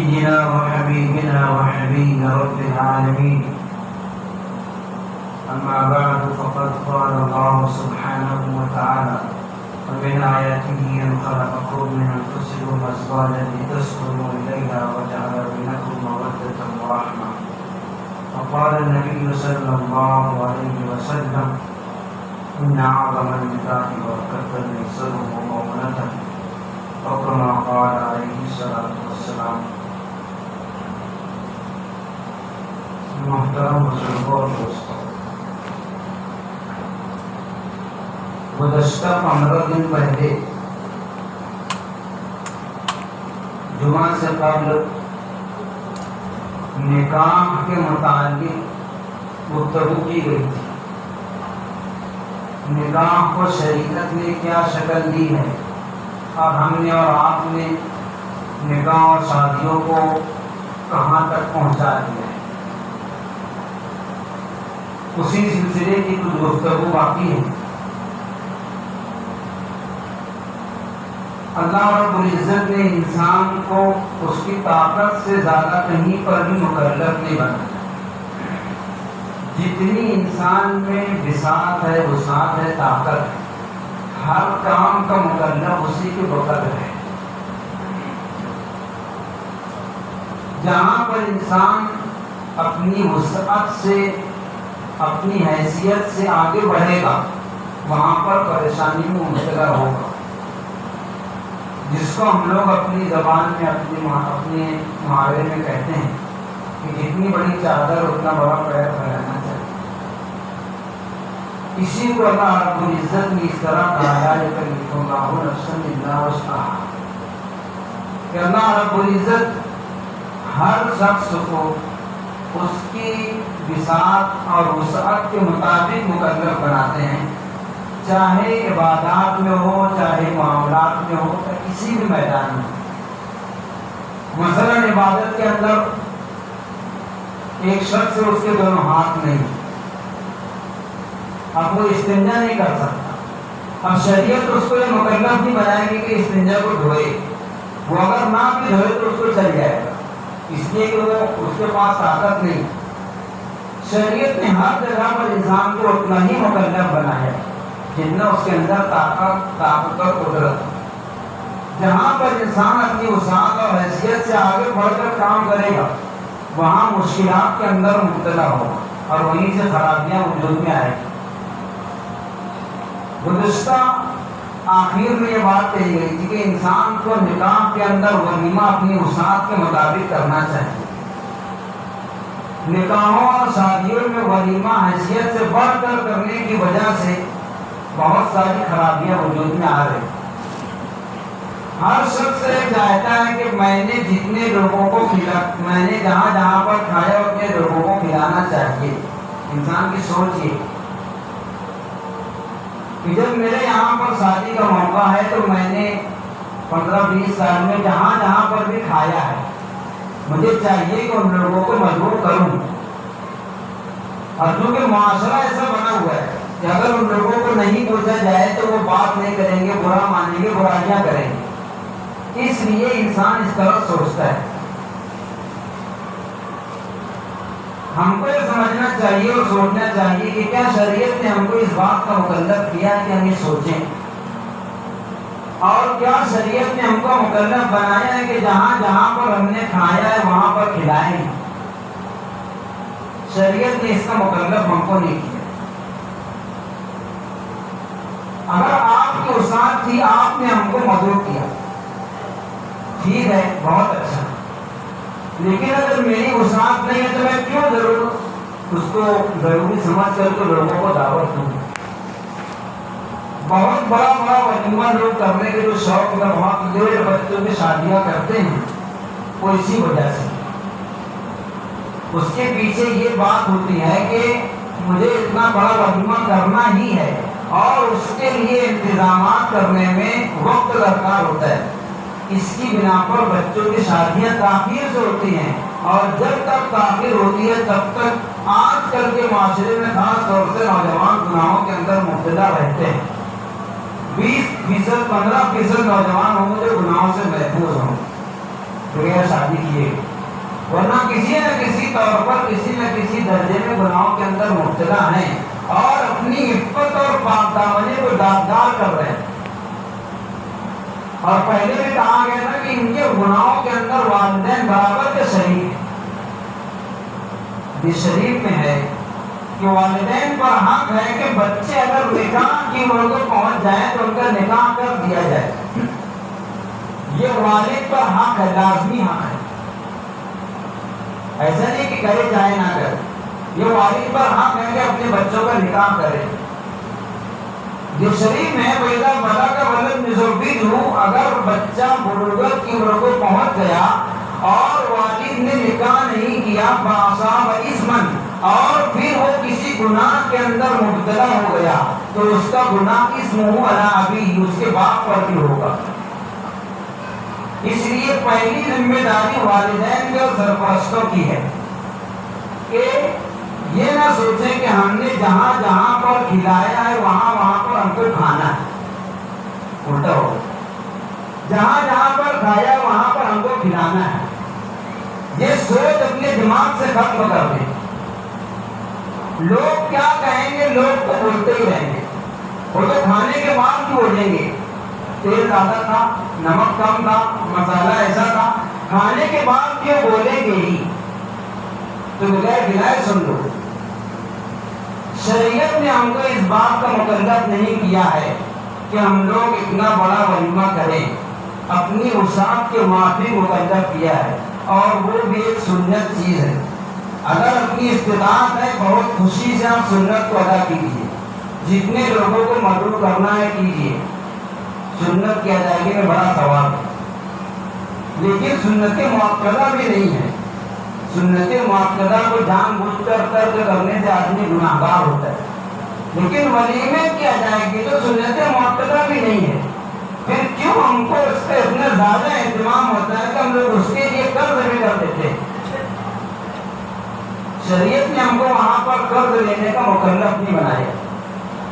نبينا وحبيبنا وحبيب رب العالمين. أما بعد فقد قال الله سبحانه وتعالى: ومن آياته أن خلقكم من أنفسكم أزواجا لتسكنوا إليها وجعل بينكم مودة ورحمة. وقال النبي صلى الله عليه وسلم: إن أعظم النكاح بركة يسره ومؤونته. وكما قال عليه الصلاة والسلام. محترم بزرگوں اور دوستوں، گزشتہ 15 دن پہلے جمعہ سے قبل نکاح کے متعلق گفتگو کی گئی تھی. نکاح کو شریعت نے کیا شکل دی ہے اور ہم نے اور آپ نے نکاح اور شادیوں کو کہاں تک پہنچا دیا ہے، اسی سلسلے کی کچھ گفتگو باقی ہے. اللہ رب العزت نے انسان کو اس کی طاقت سے زیادہ کہیں پر بھی مکلف نہیں بنایا. جتنی انسان میں بساط ہے، وسعت ہے، طاقت ہے، ہر کام کا مکلف اسی کے بقدر ہے. جہاں پر انسان اپنی وسعت سے، اپنی حیثیت سے آگے بڑھے گا، وہاں پر پریشانی میں مبتلا ہوگا، جس کو ہم لوگ اپنی زبان میں، اپنے محاورے میں کہتے ہیں کہ جتنی بڑی چادر اتنا بڑا پیر پھیلانا چاہیے. اسی کو اللہ رب العزت نے اس طرح کہا ہے کہ اللہ نفسا الا وسعها، کہ اللہ رب العزت ہر شخص کو اس کی بساط اور وسعت کے مطابق مکلف بناتے ہیں، چاہے عبادات میں ہو، چاہے معاملات میں ہو، چاہے کسی بھی میدان میں. مثلا عبادت کے اندر ایک شخص سے اس کے دونوں ہاتھ نہیں، اب وہ استنجا نہیں کر سکتا. اب شریعت اس کو یہ مکلف نہیں بنائے گی کہ استنجا کو دھوئے. وہ اگر نہ بھی دھوئے تو اس کو چل جائے گا، اس لیے کہ وہ اس کے پاس طاقت نہیں. شریعت نے ہر جگہ پر انسان کو اتنا ہی مکلف بنایا جتنا اس کے اندر طاقت اور قدرت. جہاں پر انسان اپنی وسعت اور حیثیت سے آگے بڑھ کر کام کرے گا، وہاں مشکلات کے اندر مبتلا ہوگا اور وہیں سے خرابیاں وجود میں آئے گی. گزشتہ آخر میں یہ بات کہی گئی تھی کہ انسان کو نکاح کے اندر ولیمہ اپنی وسعت کے مطابق کرنا چاہیے. نکاحوں اور شادیوں میں ولیمہ حیثیت سے بڑھ کر کرنے کی وجہ سے بہت ساری خرابیاں وجود میں آ رہی. ہر شخص یہ چاہتا ہے کہ میں نے جتنے لوگوں کو میں نے جہاں جہاں پر کھایا اتنے لوگوں کو کھلانا چاہیے. انسان کی سوچ یہ کہ جب میرے یہاں پر شادی کا موقع ہے تو میں نے 15-20 سال میں جہاں جہاں پر بھی کھایا ہے، مجھے چاہیے کہ ان لوگوں کو مجبور کروں. اور چونکہ معاشرہ ایسا بنا ہوا ہے کہ اگر ان لوگوں کو نہیں پوچھا جائے تو وہ بات نہیں کریں گے، برا مانیں گے، برائیاں کریں گے. اس لیے انسان اس طرح سوچتا ہے. ہم کو یہ سمجھنا چاہیے اور سوچنا چاہیے کہ کیا شریعت نے ہم کو اس بات کا مکلف کیا کہ ہم یہ سوچیں، اور کیا شریعت نے ہم کو مکلف بنایا ہے کہ جہاں جہاں پر ہم نے کھایا ہے وہاں پر کھلائیں. شریعت نے اس کا مکلف ہم کو نہیں کیا. اگر آپ کی وسعت تھی، آپ نے ہم کو مدعو کیا، ٹھیک ہے، بہت اچھا. لیکن اگر میری وسعت نہیں ہے تو میں کیوں ضرور اس کو ضروری سمجھ کر کے لوگوں کو دعوت دوں. بہت بڑا ولیمہ لوگ کرنے کے جو شوق میں بہت دیر بچوں کی شادیاں کرتے ہیں، وہ اسی وجہ سے. اس کے پیچھے یہ بات ہوتی ہے کہ مجھے اتنا بڑا ولیمہ کرنا ہی ہے اور اس کے لیے انتظامات کرنے میں وقت درکار ہوتا ہے. اس کی بنا پر بچوں کی شادیاں تاخیر سے ہوتی ہیں، اور جب تک تاخیر ہوتی ہے تب تک آج کل کے معاشرے میں خاص طور سے نوجوان گناہوں کے اندر مبتلا رہتے ہیں. 20%, 15% نوجوان ہوں گے جو گناہوں سے محفوظ ہوں. بغیر شادی کیے، ورنہ کسی نہ کسی طور پر کسی نہ کسی درجے میں گناہوں کے اندر مبتلا ہیں اور اپنی عفت اور پاک دامنی کو داغدار کر رہے ہیں۔ اور پہلے بھی کہا گیا تھا کہ ان کے گناہوں کے اندر والدین برابر کے شریک ہیں۔ اس شریف میں ہے کہ والدین پر حق ہے کہ بچے اگر نکاح کی عمر کو پہنچ جائیں تو ان کا نکاح کر دیا جائے، یہ والد پر حق ہے، لازمی حق ہے، ایسا نہیں کہ کرے چاہے نہ کرے، یہ والد پر حق ہے کہ اپنے بچوں کا نکاح کرے۔ جو شریف میں پیدا بلا کا ولد مزوج ہوں، اگر بچہ بلوغت کی عمر کو پہنچ گیا اور والد نے نکاح نہیں کیا باصاب اسمن، اور پھر وہ کسی گناہ کے اندر مبتلا ہو گیا تو اس کا گناہ اسمہ علی ابیہ، اس کے باپ پر بھی ہوگا۔ اس لیے پہلی ذمہ داری والدین کے اور سرپرستوں کی ہے کہ یہ نہ سوچیں کہ ہم نے جہاں جہاں پر کھلایا ہے وہاں وہاں پر ہم کو کھانا ہے، الٹا ہو، جہاں جہاں پر کھایا وہاں پر ہم کو کھلانا ہے، یہ سوچ اپنے دماغ سے ختم کر دیں۔ لوگ کیا کہیں گے، لوگ تو بولتے ہی رہیں گے، وہ تو کھانے کے بعد بھی بولیں گے تیل زیادہ تھا، نمک کم تھا، مسالہ ایسا تھا، کھانے کے بعد بھی بولیں گے ہی، تو بغیر گلائے سن لو۔ شریعت نے ہم کو اس بات کا مکلف نہیں کیا ہے کہ ہم لوگ اتنا بڑا ولیمہ کریں، اپنی وسعت کے معافی مکلف کیا ہے، اور وہ بھی ایک سنت چیز ہے۔ اگر اپنی استطاعت ہے بہت خوشی سے آپ سنت کو ادا کیجیے، جتنے لوگوں کو مدعو کرنا ہے کیجیے، سنت کی ادائیگی میں بڑا ثواب ہے، لیکن سنت مؤکدہ بھی نہیں ہے۔ سنت مؤکدہ کو جان بوجھ کر ترک کرنے سے آدمی گناہگار ہوتا ہے، لیکن ولیمے کی ادائیگی تو سنت مؤکدہ بھی نہیں ہے، پھر کیوں ہم کو اس کا اتنا زیادہ اہتمام ہوتا ہے کہ ہم لوگ اس کے لیے قرض بھی کر دیتے ہیں۔ شریعت نے ہم کو وہاں پر قرض لینے کا مکلف نہیں بنایا۔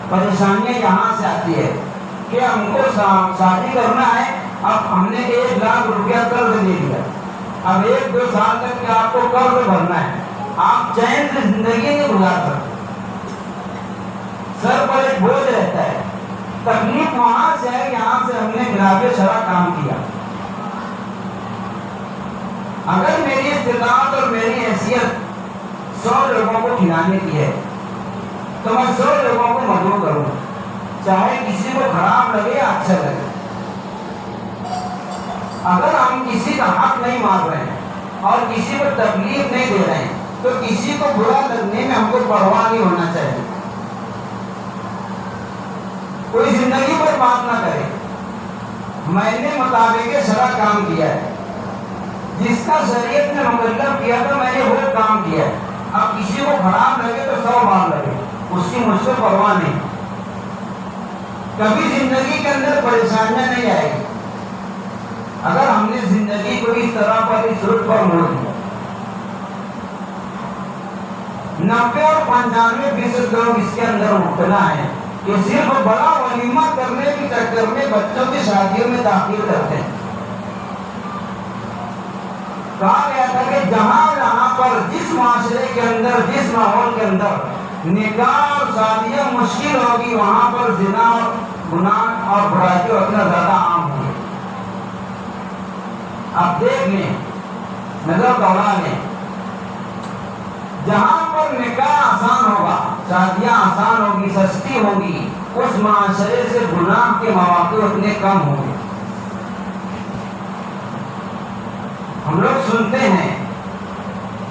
پریشانیاں یہاں سے آتی ہے کہ ہم کو شادی کرنا ہے، اب ہم نے 1 لاکھ روپیہ قرض لے لیا، اب 1-2 سال تک کہ آپ کو قرض بھرنا ہے، آپ چین سے زندگی نہیں گزار سکتے، سر پر ایک بوجھ رہتا ہے۔ تکلیف وہاں سے ہے، یہاں سے ہم نے خلاف شرع کام کیا۔ اگر میری استطاعت اور میری حیثیت 100 لوگوں کو کھلانے کی ہے تو میں 100 لوگوں کو مدعو کروں، چاہے کسی کو خراب لگے یا اچھا لگے۔ اگر ہم کسی کا حق نہیں مار رہے ہیں اور کسی کو تکلیف نہیں دے رہے ہیں تو کسی کو برا لگنے میں ہم کو پرواہ نہیں ہونا چاہیے۔ کوئی زندگی پر بات نہ کرے، میں نے مطابق شرع کام کیا ہے، جس کا شریعت نے مکلف کیا تھا میں نے وہ کام کیا ہے۔ اب کسی کو خراب لگے تو 100 بار لگے، اس کی مجھ سے پرواہ نہیں۔ کبھی زندگی کے اندر پریشانیاں نہیں آئے گی اگر ہم نے زندگی کو اس طرح پر اس روٹ پر موڑ دیا۔ 90 اور 95% لوگ اس کے اندر مبتلا ہیں کہ صرف بڑا ولیمہ کرنے کے چکر میں بچوں کی شادیوں میں داخل کرتے ہیں۔ کہا گیا تھا کہ جہاں جہاں پر جس معاشرے کے اندر جس ماحول کے اندر نکاح اور شادیاں مشکل ہوگی وہاں پر زنا اور گناہ اور برائی اتنا زیادہ عام ہوگی۔ آپ دیکھ لیں، نظر دوڑا لیں، جہاں پر نکاح آسان ہوگا، شادیاں آسان ہوگی، سستی ہوگی، اس معاشرے سے گناہ کے مواقع اتنے کم ہوں گے۔ ہم لوگ سنتے ہیں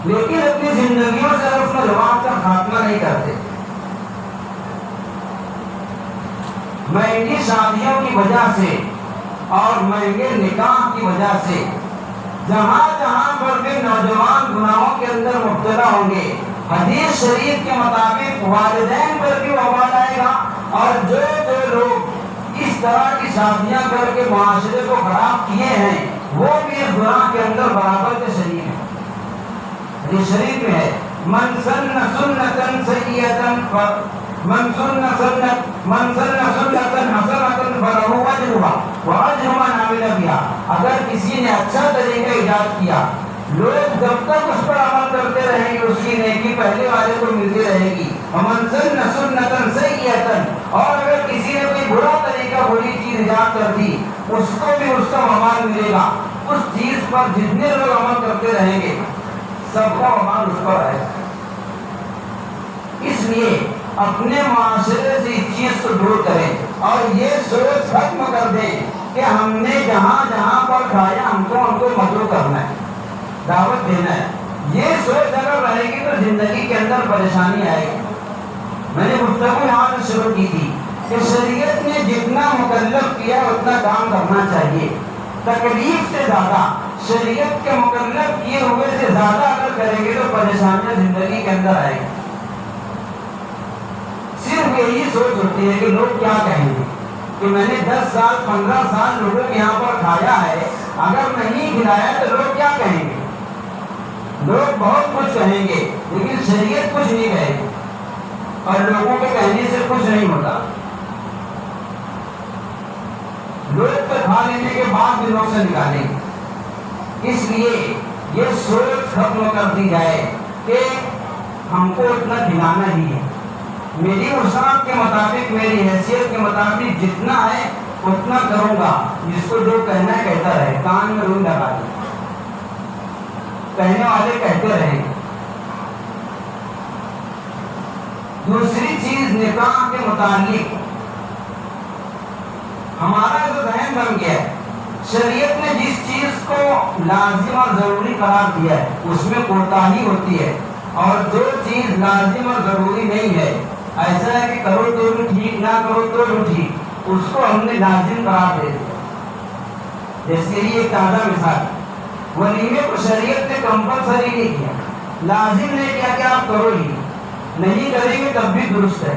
لیکن اپنی زندگیوں سے رسم و رواج کا خاتمہ نہیں کرتے۔ مہنگی شادیوں کی وجہ سے اور مہنگے نکاح کی وجہ سے جہاں جہاں پر بھی نوجوان گناہوں کے اندر مبتلا ہوں گے، حدیث شریف کے مطابق والدین پر بھی وبال آئے گا، اور جو جو لوگ اس طرح کی شادیاں کر کے معاشرے کو خراب کیے ہیں وہ بھی اس گناہ کے اندر برابر کے شریک ہیں۔ حدیث شریف میں ہے من سن سنتاً سیئۃً من سن سنتن حسنتن فلہ اجرھا واجر من عمل بھا. اگر کسی نے اچھا طریقہ ایجاد کیا، لوگ جب تک اس پر عمل کرتے رہیں گے اس کی نیکی پہلے والے کو ملتی رہے گی. ومن سن سنتن سیئۃ، اور اگر کسی نے کوئی برا طریقہ، بری چیز ایجاد کر دی، اس کو بھی اس کا وبال ملے گا. اس چیز پر جتنے لوگ عمل کرتے رہیں گے سب کا وبال اس پر آئے گا. اس لیے اپنے معاشرے سے اس چیز کو دور کریں اور یہ سوچ ختم کر دیں کہ ہم نے جہاں جہاں پر کھایا ہم کو مدعو کرنا ہے، دعوت دینا ہے. یہ سوچ اگر رہے گی تو زندگی کے اندر پریشانی آئے گی. میں نے گفتگو یہاں سے شروع کی تھی کہ شریعت نے جتنا مکلف کیا اتنا کام کرنا چاہیے. تکلیف سے زیادہ، شریعت کے مکلف کیے ہوئے سے زیادہ اگر کریں گے تو پریشانیاں زندگی کے اندر آئے گی. صرف یہی سوچ ہوتی ہے کہ لوگ کیا کہیں گے، کہ میں نے 10 سال 15 سال لوگوں کے یہاں پر کھایا ہے، اگر نہیں کھلایا تو لوگ کیا کہیں گے. لوگ بہت کچھ کہیں گے لیکن شریعت کچھ نہیں کہے گی، اور لوگوں کے کہنے سے کچھ نہیں ہوتا. لوگ تو کھا لینے کے بعد دلوں سے نکالیں گے. اس لیے یہ سوچ ختم کر دی جائے کہ ہم کو اتنا کھلانا ہی ہے. میری وسعت کے مطابق، میری حیثیت کے مطابق جتنا ہے اتنا کروں گا. جس کو جو کہنا ہے کہتا رہے، کان میں روئی لگا دی، کہنے والے کہتے رہیں. دوسری چیز نکاح کے متعلق ہمارا جو ذہن بن گیا ہے، شریعت نے جس چیز کو لازم اور ضروری قرار دیا ہے اس میں کوتاہی ہوتی ہے، اور جو چیز لازم اور ضروری نہیں ہے، ایسا ہے کہ کرو تو بھی ٹھیک، نہ کرو تو بھی ٹھیک، اس کو ہم نے لازم قرار دے دیا. جیسے لیے ایک تازہ مثال، ولیمے کو شریعت نے کمپلسری نہیں کیا، لازم نہیں کیا کہ آپ کرو ہی. نہیں کریں گے تب بھی درست ہے،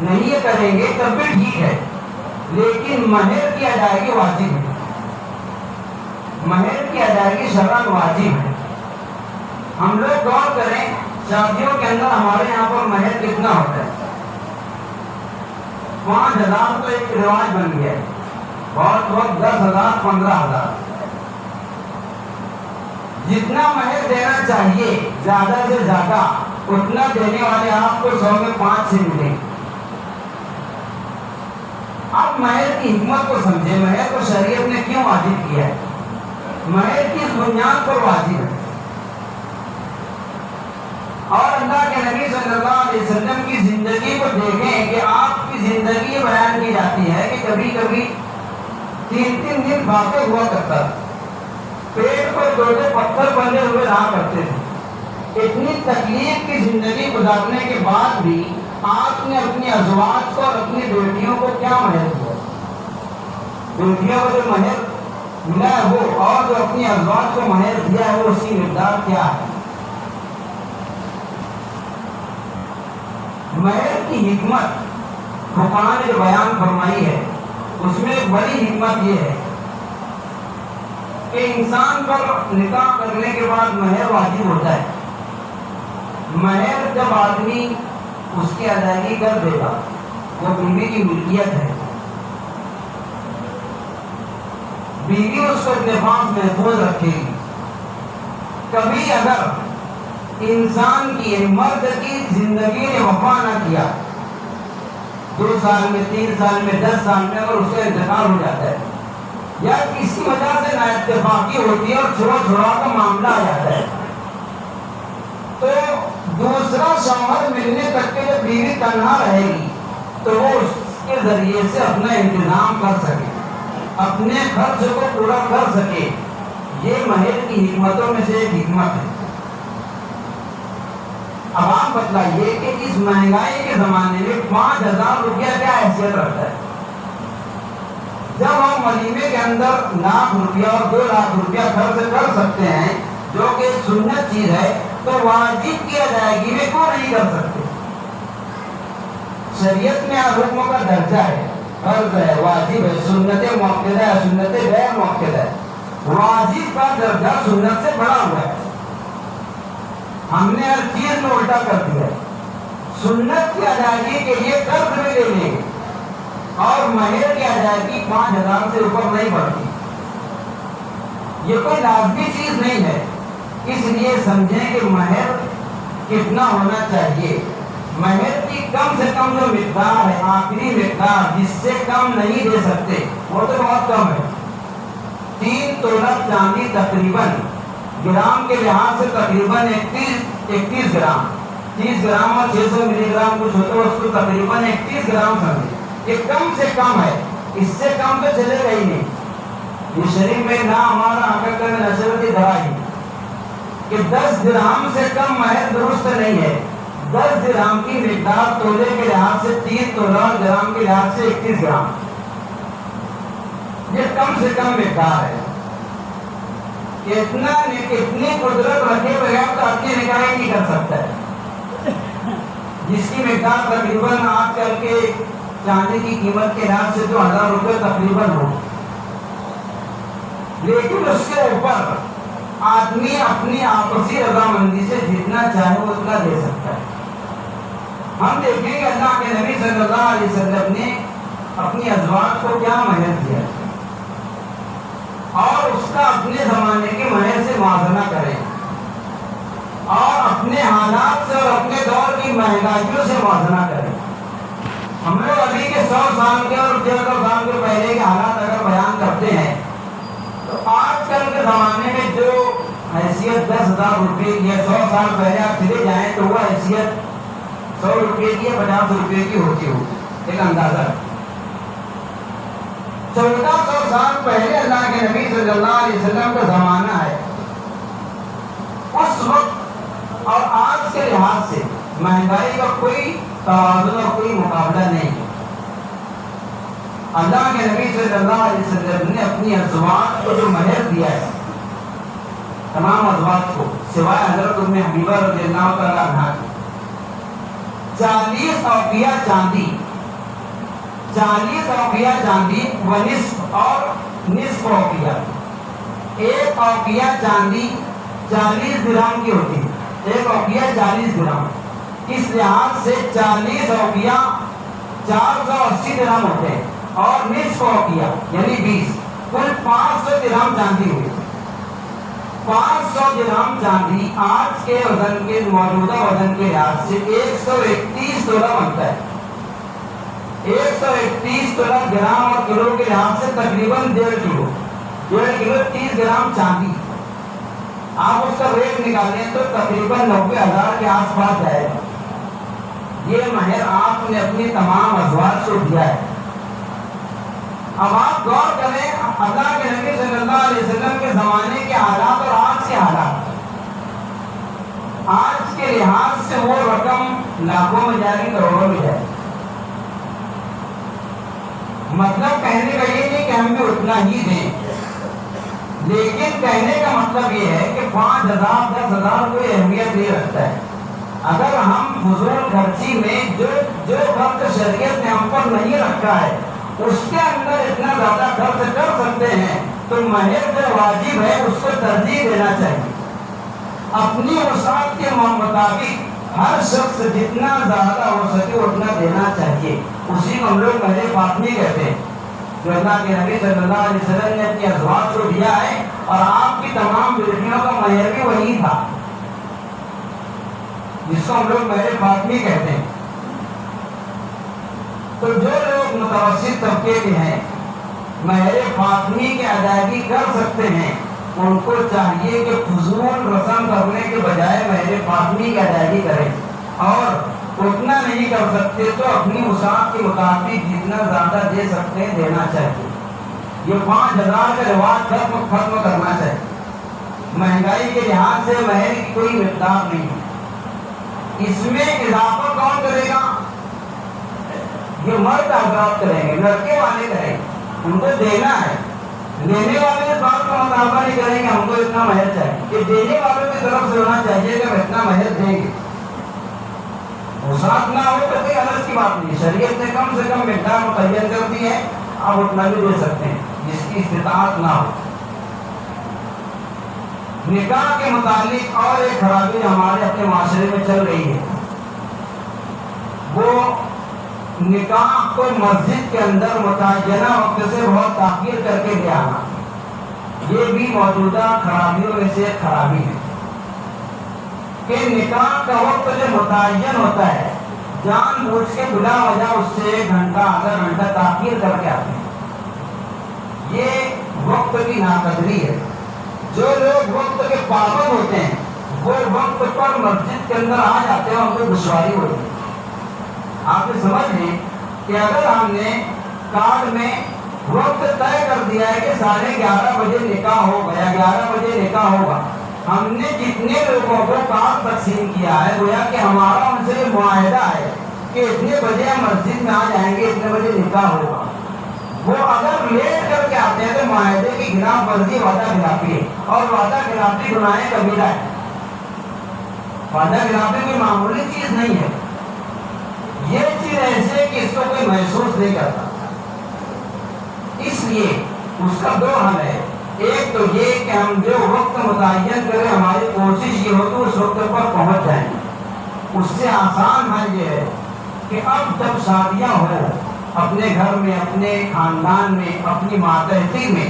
نہیں یہ کریں گے تب بھی ٹھیک ہے، لیکن مہر کی ادائیگی واجب ہے. مہر کی ادائیگی شرعاً واجب ہے. ہم لوگ غور کریں، شادیوں کے اندر ہمارے یہاں پر مہر کتنا ہوتا ہے؟ 5000 تو ایک رواج بن گیا ہے. بہت بہت 10,000 15,000. جتنا مہر دینا چاہیے زیادہ سے زیادہ اتنا دینے والے آپ کو 100 میں 5 سے ملیں. آپ مہر کی حکمت کو سمجھیں. مہر کو شریعت نے کیوں واجب کیا ہے؟ مہر کس بنیاد پر واجب ہے؟ اور اللہ کے نبی صلی اللہ علیہ وسلم کی زندگی کو دیکھیں کہ آپ کی زندگی بیان کی جاتی ہے کہ کبھی کبھی 3 دن فاقے ہوا کرتا، پیٹ پر 2 پتھر بندھے ہوئے رہا کرتے تھے. اتنی تکلیف کی زندگی گزارنے کے بعد بھی آپ نے اپنی ازواج کو اور اپنی بیٹیوں کو کیا مہر دیا؟ بیٹیوں کو جو مہر ملا ہے وہ، اور جو اپنی ازواج کو مہر دیا ہے وہ، اس کی مقدار کیا ہے؟ مہر کی حکمت فقہاء نے جو بیان فرمائی ہے اس میں ایک بڑی حکمت یہ ہے کہ انسان پر نکاح کرنے کے بعد مہر واجب ہوتا ہے. مہر جب آدمی اس کی ادائیگی کر دے گا وہ بیوی کی ملکیت ہے. بیوی اس کو اپنے پاس محفوظ رکھے گی. کبھی اگر انسان کی مرد کی زندگی نے وفا نہ کیا، 2 سال میں 3 سال میں 10 سال میں اگر اس کا انتقال ہو جاتا ہے، یا کسی وجہ سے نا اتفاقی ہوتی ہے اور چھوڑا کا معاملہ آ جاتا ہے، تو دوسرا شوہر ملنے تک کے جب بیوی تنہا رہے گی تو وہ اس کے ذریعے سے اپنا انتظام کر سکے، اپنے خرچ کو پورا کر سکے. یہ مہر کی حکمتوں میں سے ایک حکمت ہے. اب آپ بتلائیے کہ اس مہنگائی کے زمانے میں 5,000 روپیہ کیا حیثیت رکھتا ہے؟ جب ہم ولیمے کے اندر 1,00,000 روپیہ اور 2,00,000 روپیہ خرچ کر سکتے ہیں جو کہ سنت چیز ہے، تو واجب کی ادائیگی میں کیوں نہیں کر سکتے؟ شریعت میں ہر حکم کا درجہ ہے، فرض ہے، واجب ہے، سنت مؤکدہ ہے، سنت غیر مؤکدہ ہے. واجب کا درجہ سنت سے بڑا ہوا ہے. ہم نے ہر چیز میں الٹا کر دیا ہے. سنت کی ادائیگی کے لیے قرض بھی لے لیں گے اور مہر کی ادائیگی 5,000 سے اوپر نہیں بڑھتی. یہ کوئی لازمی چیز نہیں ہے. اس لیے سمجھیں کہ مہر کتنا ہونا چاہیے. مہر کی کم سے کم جو مقدار ہے، آخری مقدار جس سے کم نہیں دے سکتے، وہ تو بہت کم ہے. 3 تولہ چاندی تقریباً گرام کے لحاظ سے تقریباً 31 گرام، 30 گرام اور 600 ملی گرام کچھ ہوتا ہے، اس کو تقریباً 31 گرام سمجھے. یہ کم سے کم ہے، اس سے کم تو چلے گا ہی نہیں. یہ شریف میں نہ ہمارا حقیقت میں نشر کی دوائی کہ 10 درہم سے کم مہر درست نہیں ہے. 10 درہم کی مقدار تولے کے لحاظ سے 3 تولہ، گرام کے لحاظ سے 31 گرام، یہ کم سے کم مقدار ہے. اتنی قدرت رکھے بغیر تو اپنی نکاح ہی نہیں کر سکتا ہے. جس کی مقدار تقریباً آج کل کے چاندی کی قیمت کے لحاظ سے 2,000 روپے تقریباً ہو، لیکن اس کے اوپر آدمی اپنی آپسی رضامندی سے جتنا چاہے وہ اتنا دے سکتا ہے. ہم دیکھیں گے اللہ کے نبی صلی اللہ علیہ وسلم نے اپنی ازواج کو کیا مہر دیا اور اس کا اپنے زمانے کے مہر سے موازنہ کریں اور اپنے حالات سے اور اپنے دور کی مہنگائیوں سے موازنہ کریں. ہم لوگ ابھی کے 100 سال کے اور 150 سال کے پہلے کے حالات اگر بیان کرتے ہیں تو آج کل کے زمانے میں جو حیثیت 10,000 روپے کی ہے، 100 سال پہلے آپ چلے جائیں تو وہ حیثیت 100 روپے کی یا 50 روپے کی ہوتی ہو. ایک اندازہ 1400 سال پہلے اللہ کے نبی صلی اللہ علیہ وسلم کا زمانہ ہے. اس وقت اور آج کے لحاظ سے مہنگائی کا کوئی توازن اور کوئی مقابلہ نہیں ہے. اللہ کے نبی صلی اللہ علیہ وسلم نے اپنی ازواج کو جو مہر دیا ہے، تمام ازواج کو سوائے حضرت ام حبیبہ رضی اللہ تعالیٰ عنہا کی، 40 اوقیہ چاندی، 40 اوقیہ چاندی و نصف اور نصف اوقیہ. 1 اوقیہ چاندی 40 درہم کی ہوتی ہے، 1 اوقیہ 40 درہم. اس لحاظ سے 40 اوقیہ 480 درہم ہوتے ہیں اور نصف اوقیہ یعنی 20، کل 500 درہم چاندی ہوئی. 500 درہم چاندی آج کے وزن کے موجودہ وزن کے لحاظ سے 131 تولہ بنتا ہے. 131 تولہ گرام اور کلو کے لحاظ سے تقریباً 1.5 کلو، 1.5 کلو 30 گرام چاندی. آپ اس کا ریٹ نکالیں تو تقریباً 90,000 کے آس پاس جائے گا. یہ مہر آپ نے اپنی تمام ازواج کو دیا ہے. اب آپ غور کریں اللہ کے نبی صلی اللہ علیہ وسلم کے زمانے کے حالات اور آج کے حالات. آج کے لحاظ سے وہ رقم لاکھوں میں جائے گی، کروڑوں میں جائے گی. مطلب کہنے کا یہ نہیں کہ ہم بھی اتنا ہی دیں، لیکن کہنے کا مطلب یہ ہے کہ 5,000 10,000 کوئی اہمیت نہیں رکھتا ہے. اگر ہم فضول خرچی میں جو خرچ شریعت نے ہم پر نہیں رکھا ہے اس کے اندر اتنا زیادہ خرچ کر سکتے ہیں تو مہر جو واجب ہے اس کو ترجیح دینا چاہیے. اپنی وسعت کے مطابق ہر شخص جتنا زیادہ ہو سکے اتنا دینا چاہیے. اسی کو ہم لوگ مہر فاطمی کہتے ہیں، جو اللہ کے نبی صلی اللہ علیہ وسلم نے اپنی ازواج کو دیا ہے اور آپ کی تمام بیٹیوں کا مہر بھی وہی تھا، جس کو ہم لوگ مہر فاطمی کہتے ہیں. تو جو لوگ متوسط طبقے کے ہیں مہر فاطمی کی ادائیگی کر سکتے ہیں، ان کو چاہیے کہ فضول رسم کرنے کے بجائے مہر فاطمی کی ادائیگی کریں، اور اتنا نہیں کر سکتے تو اپنی وسعت کے مطابق جتنا زیادہ دے سکتے ہیں دینا چاہیے. یہ 5,000 کا رواج ختم کرنا چاہیے. مہنگائی کے لحاظ سے مہر کی کوئی مقدار نہیں ہے. اس میں اضافہ کون کرے گا؟ یہ مرد حضرات کریں گے، لڑکے والے کریں گے. ان کو دینا ہے، لینے والے اس بات کا مطالبہ نہیں کریں گے ہم کو اتنا مہر چاہیے. یہ دینے والوں کی طرف سے ہونا چاہیے کہ ہم اتنا مہر دیں گے. وسعت نہ ہو تو کوئی عرض کی بات نہیں. شریعت نے کم سے کم مقدار متعین کر دی ہے، آپ اتنا بھی دے سکتے ہیں جس کی استطاعت نہ ہو. نکاح کے متعلق اور ایک خرابی ہمارے اپنے معاشرے میں چل رہی ہے. وہ نکاح کو مسجد کے اندر متعینہ وقت سے بہت تاخیر کر کے لے آنا، یہ بھی موجودہ خرابیوں میں سے ایک خرابی ہے کہ نکاح کا وقت جو متعین ہوتا ہے جان بوجھ کے بلا وجہ اس سے 1 گھنٹہ آدھا گھنٹہ تاخیر کر کے آتے ہیں، یہ وقت کی ناقدری ہے۔ جو لوگ وقت کے پابند ہوتے ہیں وہ وقت پر مسجد کے اندر آ جاتے ہیں، ان کو دشواری ہوتی ہے۔ آپ یہ سمجھ لیں کہ اگر ہم نے کارڈ میں وقت طے کر دیا ہے کہ 11:30 بجے نکاح ہوگا یا 11 بجے نکاح ہوگا، ہم نے جتنے لوگوں کو کارڈ تقسیم کیا ہے گویا کہ ہمارا ان سے یہ معاہدہ ہے کہ اتنے بجے ہم مسجد میں آ جائیں گے، اتنے بجے نکاح ہوگا۔ وہ اگر لیٹ کر کے آتے ہیں تو معاہدے کی خلاف ورزی وعدہ خلافی ہے، اور وعدہ خلافی گناہ کبیرہ ہے۔ وعدہ خلافی کوئی معمولی چیز نہیں ہے، یہ چیز ایسے ہے کہ اس کو کوئی محسوس نہیں کرتا۔ اس لیے اس کا 2 حل ہے، ایک تو یہ کہ ہم جو وقت متعین کریں ہماری کوشش یہ ہو کہ اس وقت پر پہنچ جائیں۔ اس سے آسان حل یہ ہے کہ اب جب شادیاں ہوں اپنے گھر میں، اپنے خاندان میں، اپنی ماتحتی میں،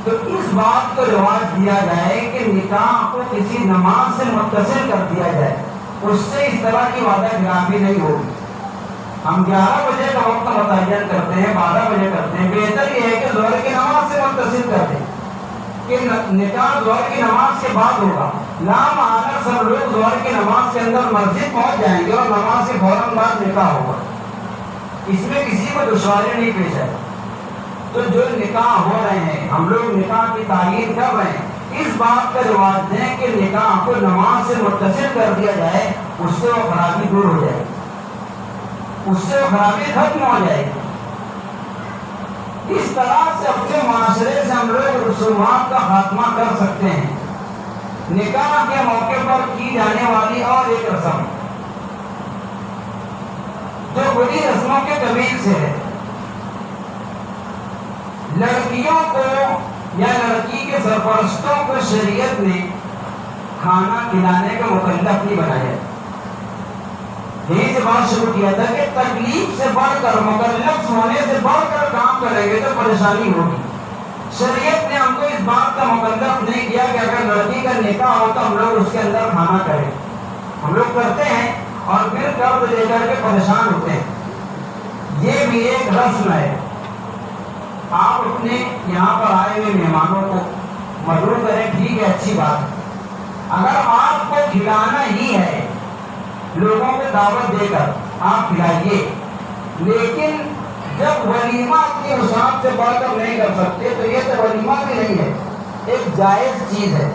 تو اس بات کو رواج دیا جائے کہ نکاح کو کسی نماز سے متصل کر دیا جائے، اس سے اس طرح کی وعدہ خلافی نہیں ہوگی۔ ہم 11 بجے کا وقت متعین کرتے ہیں، 12 بجے کرتے ہیں، بہتر یہ ہے کہ ظہر کی نماز سے متصل کر دیں کہ نکاح ظہر کی نماز کے بعد ہوگا۔ لامحالہ سب لوگ ظہر کی نماز کے اندر مسجد پہنچ جائیں گے اور نماز کے فوراً بعد نکاح ہوگا، اس میں کسی کو دشواری نہیں پیش آئے۔ تو جو نکاح ہو رہے ہیں ہم لوگ نکاح کی تعین کر رہے ہیں، اس بات کا رواج دیں کہ نکاح کو نماز سے متصل کر دیا جائے، اس سے وہ خرابی دور ہو جائے، اس سے وہ خرابی ختم ہو جائے گی۔ اس طرح سے اپنے معاشرے سے ہم لوگ رسومات کا خاتمہ کر سکتے ہیں۔ نکاح کے موقع پر کی جانے والی اور ایک رسم جو بڑی رسموں کے قبیل سے ہے، لڑکیوں کو یا لڑکی کے سرپرستوں کو شریعت نے کھانا کھلانے کا مکلف نہیں بنایا۔ یہی سے بات شروع کیا تھا کہ تکلیف سے بڑھ کر، مکلف ہونے سے بڑھ کر کام کریں گے تو پریشانی ہوگی۔ شریعت نے ہم کو اس بات کا مکلف نہیں کیا کہ اگر لڑکی کا نکاح ہو تو ہم لوگ اس کے اندر کھانا کریں۔ ہم لوگ کرتے ہیں اور پھر قرض لے کر کے پریشان ہوتے ہیں۔ یہ بھی ایک رسم ہے۔ آپ اپنے یہاں پر آئے ہوئے مہمانوں کو مدعو کریں، ٹھیک ہے، اچھی بات ہے۔ اگر آپ کو کھلانا ہی ہے، لوگوں کو دعوت دے کر آپ کھلائیے، لیکن جب ولیمہ اپنی وسعت سے بڑھ کر نہیں کر سکتے تو یہ تو ولیمہ بھی نہیں ہے، ایک جائز چیز ہے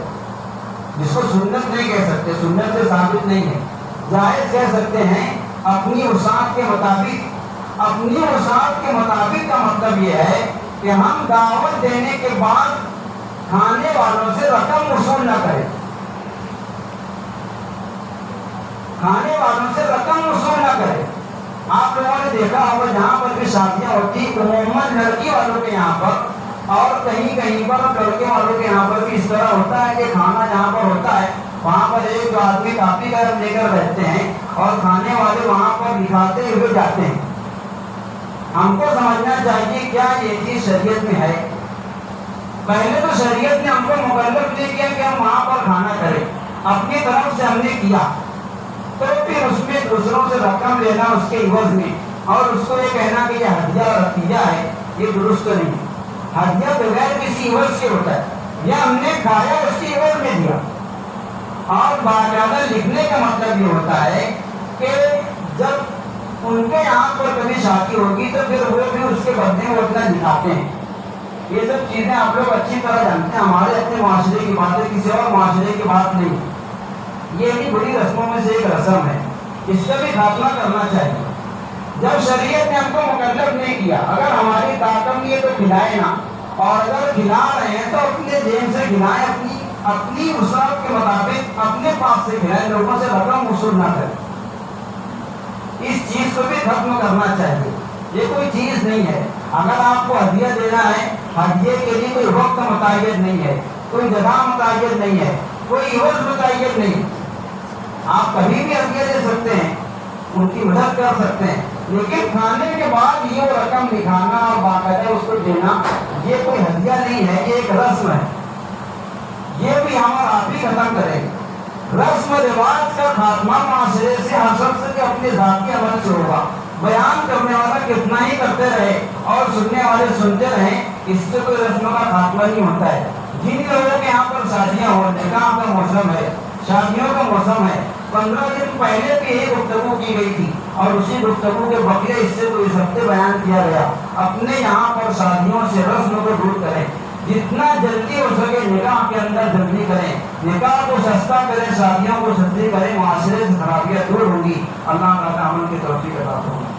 جس کو سنت نہیں کہہ سکتے، سنت سے ثابت نہیں ہے، جائز کہہ سکتے ہیں اپنی وسعت کے مطابق۔ اپنی وسعت کے مطابق کا مطلب یہ ہے کہ ہم دعوت دینے کے بعد کھانے والوں سے رقم وصول نہ کریں، کھانے والوں سے رقم وصول نہ کریں۔ آپ لوگوں نے دیکھا ہوگا جہاں پر بھی شادیاں ہوتی عموماً لڑکی والوں کے یہاں پر اور کہیں کہیں پر لڑکے والوں کے یہاں پر بھی اس طرح ہوتا ہے کہ کھانا جہاں پر ہوتا ہے وہاں پر ایک دو آدمی کافی گرم لے کر بیٹھتے ہیں اور کھانے والے وہاں پر دکھاتے ہوئے جاتے ہیں۔ ہم کو سمجھنا چاہیے کیا یہ چیز شریعت میں ہے۔ پہلے تو شریعت نے ہم کو مکلف نہیں کیا کہ ہم وہاں پر کھانا کریں، اپنی طرف سے ہم نے کیا، تو پھر اس میں دوسروں سے رقم لینا اس کے عوض میں اور اس کو یہ کہنا کہ یہ ہدیہ اور عطیہ ہے، یہ درست نہیں۔ ہدیہ بغیر کسی عوض کے ہوتا ہے، یا ہم نے کھایا اس کی عوض میں دیا۔ اور باقاعدہ لکھنے کا مطلب یہ ہوتا ہے کہ جب ان کے یہاں پر کبھی شادی ہوگی تو پھر وہ بھی اس کے بدلے میں اتنا دکھاتے ہیں۔ یہ سب چیزیں آپ لوگ اچھی طرح جانتے ہیں، ہمارے اپنے معاشرے کی بات ہے، کسی اور معاشرے کی بات نہیں۔ یہ بھی بڑی رسموں میں سے ایک رسم ہے، اس کا بھی خاتمہ کرنا چاہیے۔ جب شریعت نے ہم کو مکلف نہیں کیا، اگر ہماری طاقت نہیں ہے تو کھلائے نا، اور اگر کھلا رہے ہیں تو اپنے جیب سے کھلائیں، اپنی وسعت کے مطابق اپنے پاس سے کھلائیں، لوگوں سے رقم وصول نہ کریں۔ اس چیز کو بھی ختم کرنا چاہیے۔ یہ کوئی چیز نہیں ہے، اگر آپ کو ہدیہ دینا ہے، ہدیے کے لیے کوئی وقت متعین نہیں ہے، کوئی جگہ متعین نہیں ہے، کوئی عوض متعین نہیں، آپ کبھی بھی ہدیہ دے سکتے ہیں۔ ان کی مدد کر سکتے ہیں، لیکن کھانے کے بعد یہ رقم دکھانا اور باقاعدہ اس کو دینا یہ کوئی ہدیہ نہیں ہے، یہ ایک رسم ہے، یہ بھی ہم اور آپ ہی ختم کریں گے۔ رسم و رواج کا خاتمہ معاشرے سے ہر شخص کے اپنے ذاتی عمل سے ہوگا۔ بیان کرنے والا کتنا ہی کرتے رہے اور سننے والے سنتے رہیں، اس سے کوئی رسم کا خاتمہ نہیں ہوتا ہے۔ جن لوگوں کے یہاں پر شادیاں ہو، نکاح کا موسم ہے، شادیوں کا موسم ہے، 15 دن پہلے بھی یہی گفتگو کی گئی تھی اور اسی گفتگو کے بقیہ اس سے کوئی ہفتے بیان کیا گیا۔ اپنے یہاں پر شادیوں سے رسم کو دور کریں، جتنا جلدی ہو سکے نکاح کے اندر جلدی کریں، نکاح کو سستا کریں، شادیوں کو سستی کریں، معاشرے سے خرابیاں دور ہوں گی۔ اللہ تعالیٰ عمل کی توفیق عطا فرمائے۔